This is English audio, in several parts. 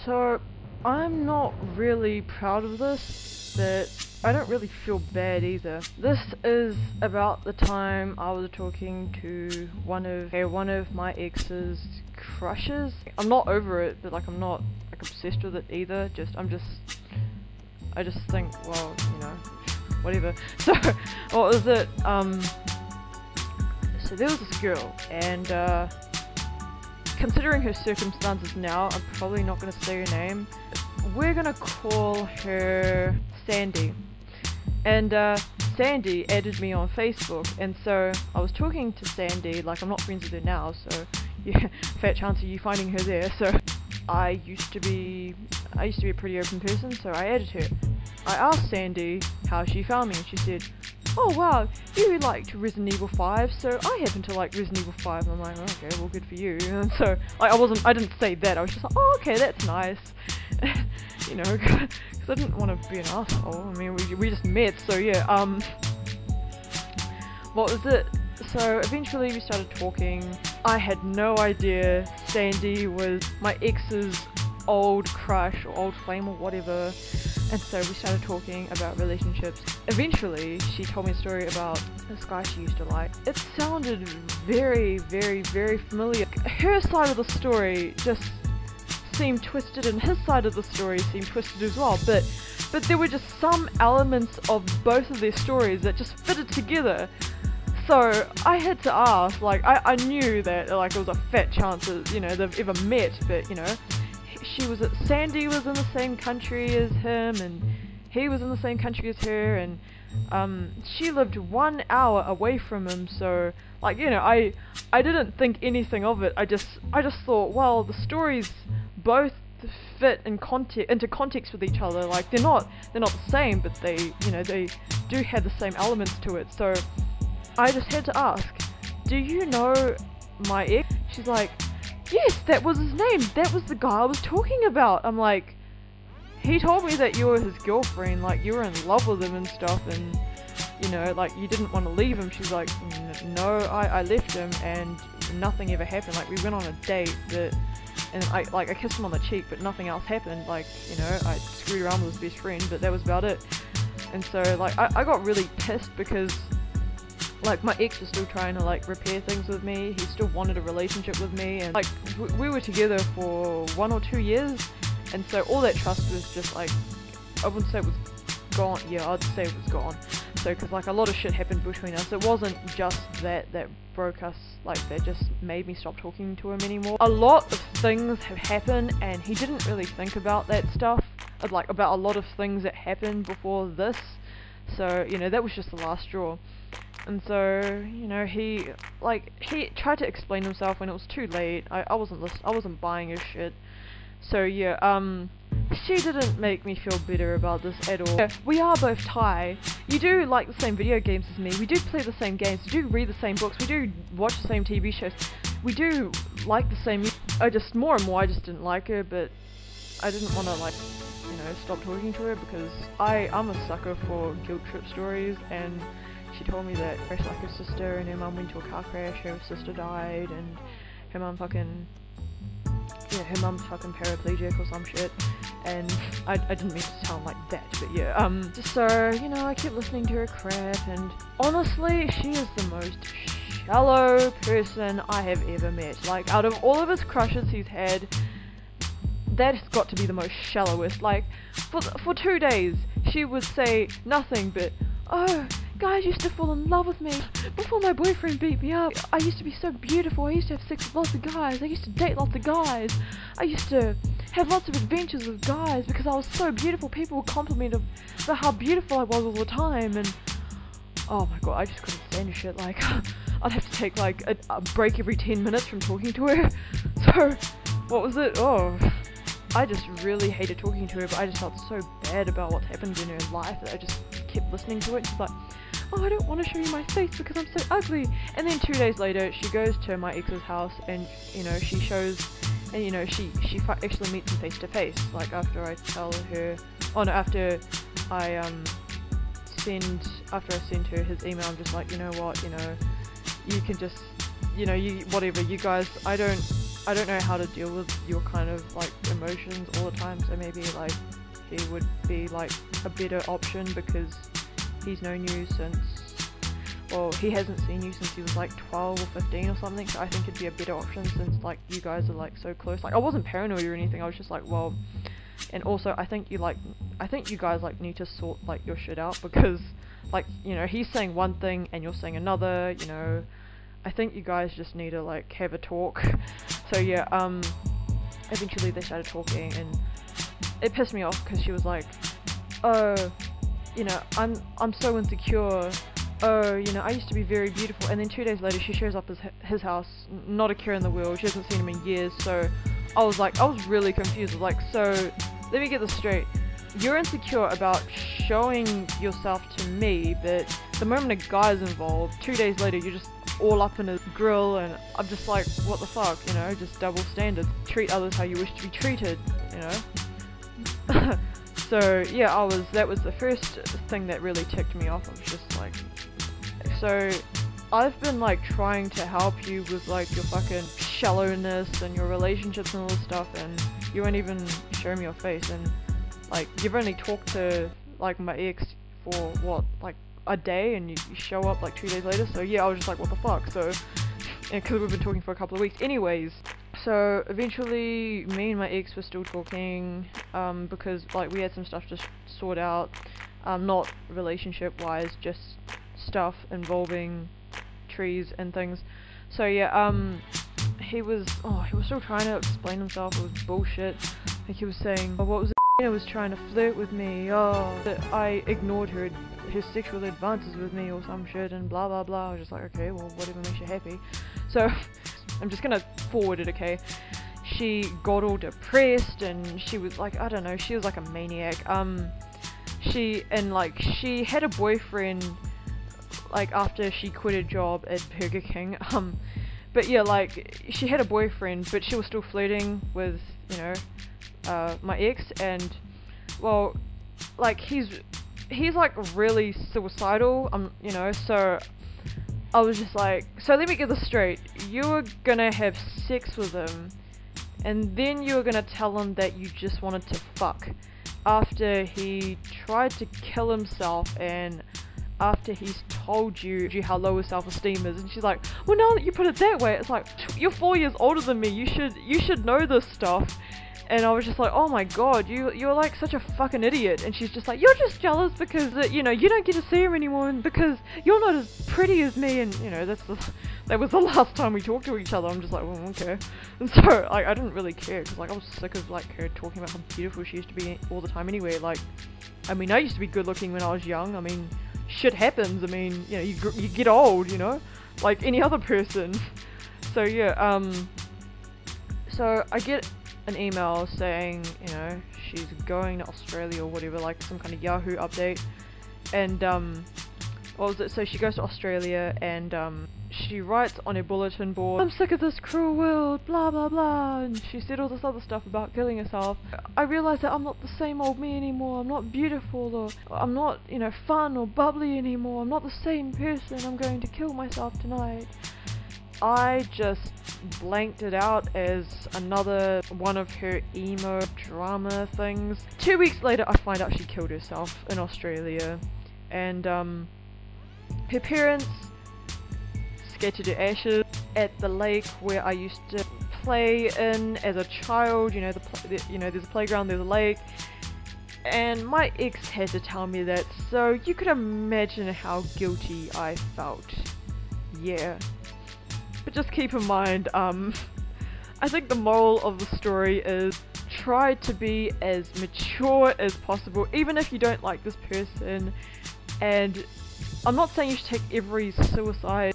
So, I'm not really proud of this, but I don't really feel bad either. This is about the time I was talking to one of my ex's crushes. I'm not over it, but like I'm not like obsessed with it either. I just think, well, you know, whatever. So, what was it? So there was this girl, and considering her circumstances now, I'm probably not going to say her name. We're going to call her Sandy. And Sandy added me on Facebook, and so I was talking to Sandy, like I'm not friends with her now, so yeah, fat chance of you finding her there. So I used to be a pretty open person, so I added her. I asked Sandy how she found me, and she said, "Oh wow, you liked Resident Evil 5, so I happen to like Resident Evil 5. And I'm like, okay, well good for you. And so I didn't say that, I was just like, oh okay, that's nice. You know, because I didn't want to be an asshole. I mean, we just met, so yeah, what was it? So eventually we started talking. I had no idea Sandy was my ex's old crush or old flame or whatever, and so we started talking about relationships. Eventually she told me a story about this guy she used to like. It sounded very, very, very familiar. Her side of the story just seemed twisted, and his side of the story seemed twisted as well, but there were just some elements of both of their stories that just fitted together. So I had to ask, like, I knew that like it was a fat chance that, you know, they've ever met, but you know, Sandy was in the same country as him, and he was in the same country as her, and she lived 1 hour away from him. So like, you know, I didn't think anything of it. I just thought, well, the stories both fit into context with each other. Like they're not the same, but they, you know, they do have the same elements to it. So I just had to ask, do you know my ex? She's like, yes, that was his name. That was the guy I was talking about. I'm like, he told me that you were his girlfriend, like you were in love with him and stuff, and you know, like you didn't want to leave him. She's like, no, I left him and nothing ever happened. Like we went on a date, and I kissed him on the cheek, but nothing else happened. Like, you know, I screwed around with his best friend, but that was about it. And so like I got really pissed because like my ex was still trying to like repair things with me. He still wanted a relationship with me, and like we were together for 1 or 2 years, and so all that trust was just like, I wouldn't say it was gone. Yeah, I'd say it was gone. So because like a lot of shit happened between us. It wasn't just that broke us, like that just made me stop talking to him anymore. A lot of things have happened, and he didn't really think about that stuff, like about a lot of things that happened before this. So, you know, that was just the last straw. And so, you know, he tried to explain himself when it was too late. I wasn't buying his shit. So yeah, she didn't make me feel bitter about this at all. Yeah, we are both Thai. You do like the same video games as me. We do play the same games. We do read the same books. We do watch the same TV shows. We do like the same music. More and more I just didn't like her, but I didn't want to like, you know, stop talking to her because I'm a sucker for guilt trip stories, and she told me that her like her sister and her mum went to a car crash, her sister died, and her mum her mum's fucking paraplegic or some shit. And I didn't mean to sound like that, but yeah, so, you know, I kept listening to her crap, and honestly, she is the most shallow person I have ever met. Like, out of all of his crushes he's had, that has got to be the most shallowest. Like, for 2 days, she would say nothing but, oh, guys used to fall in love with me before my boyfriend beat me up. I used to be so beautiful. I used to have sex with lots of guys. I used to date lots of guys. I used to have lots of adventures with guys because I was so beautiful. People would compliment about how beautiful I was all the time, and oh my god, I just couldn't stand shit. Like, I'd have to take like a break every 10 minutes from talking to her. So, what was it? Oh, I just really hated talking to her, but I just felt so bad about what happened in her life that I just kept listening to it. She's like, oh, I don't want to show you my face because I'm so ugly. And then 2 days later, she goes to my ex's house, and you know, she shows, and you know, she actually meets him face to face. Like after I tell her, oh no, after I send her his email, I'm just like, you know what, you know, you can just, you know, whatever, you guys, I I don't know how to deal with your kind of like emotions all the time, so maybe like he would be like a better option because he's known you since, well, he hasn't seen you since he was like 12 or 15 or something, so I think it'd be a better option since like you guys are like so close. Like I wasn't paranoid or anything, I was just like, well, and also I think you guys like need to sort like your shit out, because like, you know, he's saying one thing and you're saying another, you know. I think you guys just need to like have a talk. So yeah, eventually they started talking and it pissed me off because she was like, oh, you know, I'm so insecure. Oh, you know, I used to be very beautiful. And then 2 days later she shows up at his house, not a care in the world. She hasn't seen him in years. So I was really confused. I was like, so let me get this straight. You're insecure about showing yourself to me, but the moment a guy's involved, 2 days later you're just all up in his grill, and I'm just like, what the fuck, you know, just double standards. Treat others how you wish to be treated, you know. So yeah, that was the first thing that really ticked me off. I was just like, so I've been like trying to help you with like your fucking shallowness and your relationships and all this stuff, and you won't even show me your face, and like you've only talked to like my ex for what, like a day, and you show up like 2 days later. So yeah, I was just like, what the fuck. So, because we've been talking for a couple of weeks anyways. So eventually me and my ex were still talking, because like we had some stuff to sort out, not relationship wise, just stuff involving trees and things. So yeah, he was still trying to explain himself. It was bullshit. Like he was saying, oh, what was it? Was trying to flirt with me, oh, that I ignored her sexual advances with me or some shit, and blah blah blah. I was just like, okay, well, whatever makes you happy. So I'm just gonna forward it, okay? She got all depressed and she was like, I don't know, she was like a maniac. She had a boyfriend like after she quit her job at Burger King. But yeah, like she had a boyfriend, but she was still flirting with, you know, my ex, and well, like he's like really suicidal, you know. So I was just like, so let me get this straight, you were gonna have sex with him and then you were gonna tell him that you just wanted to fuck after he tried to kill himself and after he's told you how low his self-esteem is? And she's like, well, now that you put it that way, it's like, you're 4 years older than me, you should know this stuff. And I was just like, oh my god, you're like such a fucking idiot. And she's just like, you're just jealous because, you know, you don't get to see him anymore, and because you're not as pretty as me, and, you know, that was the last time we talked to each other. I'm just like, well, okay. And so, like, I didn't really care, because, like, I was sick of, like, her talking about how beautiful she used to be all the time anyway. Like, I mean, I used to be good looking when I was young. I mean, shit happens. I mean, you know, you get old, you know, like any other person. So, yeah, so I get an email saying, you know, she's going to Australia or whatever, like some kind of Yahoo update, and what was it? So she goes to Australia, and she writes on her bulletin board, I'm sick of this cruel world, blah blah blah, and she said all this other stuff about killing herself. I realised that I'm not the same old me anymore, I'm not beautiful, or I'm not, you know, fun or bubbly anymore, I'm not the same person, I'm going to kill myself tonight. I just blanked it out as another one of her emo drama things. 2 weeks later I find out she killed herself in Australia, and her parents scattered her ashes at the lake where I used to play in as a child. You know, you know, there's a playground, there's a lake, and my ex had to tell me that, so you could imagine how guilty I felt. Yeah. But just keep in mind, I think the moral of the story is try to be as mature as possible, even if you don't like this person. And I'm not saying you should take every suicide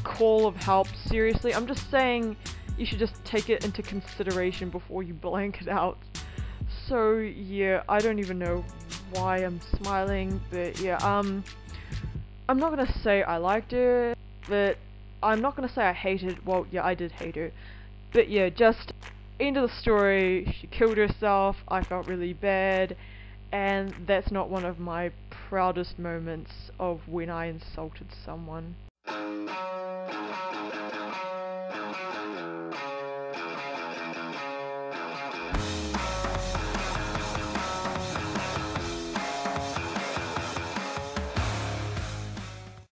call of help seriously, I'm just saying you should just take it into consideration before you blank it out. So yeah, I don't even know why I'm smiling, but yeah, I'm not gonna say I liked her, but I'm not gonna say I hated, well, yeah, I did hate her, but yeah, just end of the story, she killed herself, I felt really bad, and that's not one of my proudest moments of when I insulted someone.